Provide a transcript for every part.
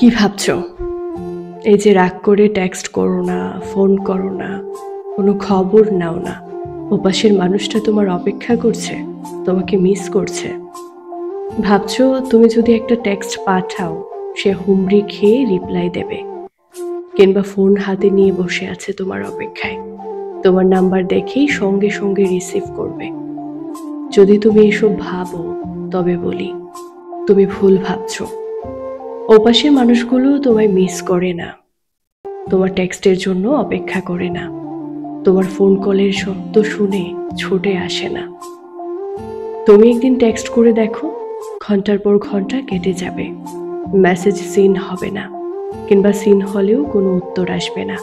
কি ভাবছো? এই যে রাগ করে টেক্সট করো না, ফোন করো না, কোনো খবর নাও না, ওপাশের মানুষটা তোমার অপেক্ষা করছে, তোমাকে মিস করছে। ভাবছো তুমি যদি একটা টেক্সট পাঠাও, সে হুমড়ি খেয়ে রিপ্লাই দেবে, কিংবা ফোন হাতে নিয়ে বসে আছে তোমার অপেক্ষায়, তোমার নাম্বার দেখেই সঙ্গে সঙ্গে রিসিভ করবে। যদি তুমি এসব ভাবো, তবে বলি তুমি ভুল ভাবছো। ওপাশের মানুষগুলো তোমায় মিস করে না, তোমার টেক্সটের জন্য অপেক্ষা করে না, তোমার ফোন কলের শব্দ শুনে ছুটে আসে না। তুমি একদিন টেক্সট করে দেখো, ঘন্টার পর ঘন্টা কেটে যাবে, মেসেজ সিন হবে না, কিংবা সিন হলেও কোনো উত্তর আসবে না।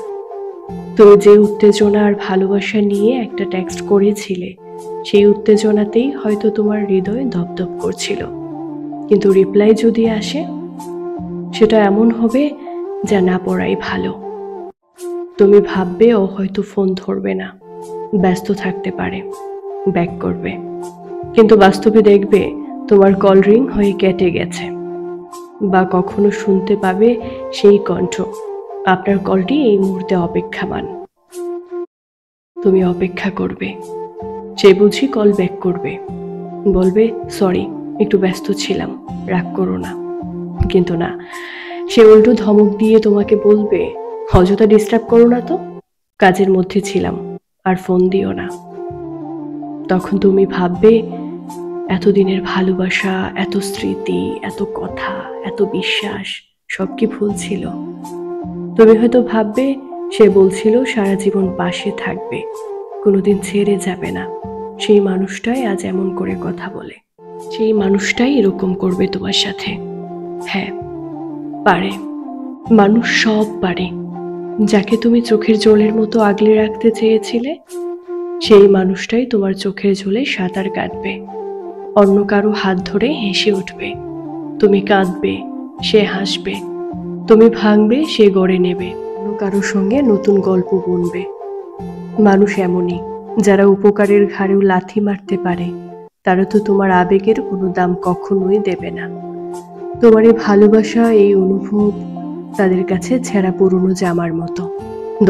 তুমি যে উত্তেজনা আর ভালোবাসা নিয়ে একটা টেক্সট করেছিলে, সেই উত্তেজনাতেই হয়তো তোমার হৃদয় দপদপ করছিল, কিন্তু রিপ্লাই যদি আসে, সেটা এমন হবে যা না পড়াই ভালো। তুমি ভাববে ও হয়তো ফোন ধরবে না, ব্যস্ত থাকতে পারে, ব্যাক করবে, কিন্তু বাস্তবে দেখবে তোমার কল রিং হয়ে কেটে গেছে, বা কখনো শুনতে পাবে সেই কণ্ঠ, আপনার কলটি এই মুহূর্তে অপেক্ষামান। তুমি অপেক্ষা করবে, সে বুঝি কল ব্যাক করবে, বলবে সরি, একটু ব্যস্ত ছিলাম, রাগ করো না। কিন্তু না, সে উল্টো ধমক দিয়ে তোমাকে বলবে অযথা ডিস্টার্ব করো না তো, কাজের মধ্যে ছিলাম, আর ফোন দিও না। তখন তুমি ভাববে এতদিনের ভালোবাসা, এত স্মৃতি, এত কথা, এত বিশ্বাস, সব কি ভুল ছিল? তুমি হয়তো ভাববে সে বলছিল সারা জীবন পাশে থাকবে, কোনোদিন ছেড়ে যাবে না। সেই মানুষটাই আজ এমন করে কথা বলে, সেই মানুষটাই এরকম করবে তোমার সাথে। হ্যাঁ, পারে, মানুষ সব পারে। যাকে তুমি চোখের জলের মতো আগলে রাখতে চেয়েছিলে, সেই মানুষটাই তোমার চোখের জলে সাঁতার কাটবে, অন্য কারো হাত ধরে হেসে উঠবে। তুমি কাঁদবে, সে হাসবে, তুমি ভাঙবে, সে গড়ে নেবে, অন্য কারোর সঙ্গে নতুন গল্প বুনবে। মানুষ এমনই, যারা উপকারের ঘাড়েও লাথি মারতে পারে, তারা তো তোমার আবেগের কোনো দাম কখনোই দেবে না। তোমার এই ভালোবাসা, এই অনুভব তাদের কাছে ছেঁড়া পুরনো জামার মতো,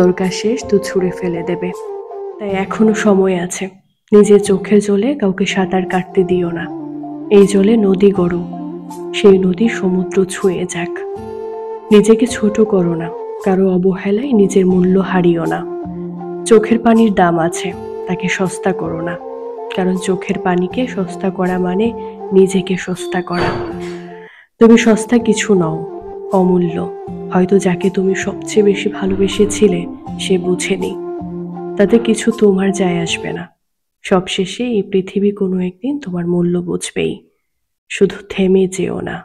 দরকার শেষ তো ছুঁড়ে ফেলে দেবে। তাই এখনো সময় আছে, নিজের চোখের জলে কাউকে সাঁতার কাটতে দিও না। এই জলে নদী গড়ো, সেই নদী সমুদ্র ছুঁয়ে যাক। নিজেকে ছোট করো না, কারো অবহেলায় নিজের মূল্য হারিও না। চোখের পানির দাম আছে, তাকে সস্তা করো না, কারণ চোখের পানিকে সস্তা করা মানে নিজেকে সস্তা করা। তুমি সস্তা কিছু নও, অমূল্য। হয়তো যাকে তুমি সবচেয়ে বেশি ভালোবেসেছিলে সে বুঝেনি, তাতে কিছু তোমার যায় আসবে না। সবশেষে এই পৃথিবী কোনো একদিন তোমার মূল্য বুঝবেই। শুধু থেমে যেও না।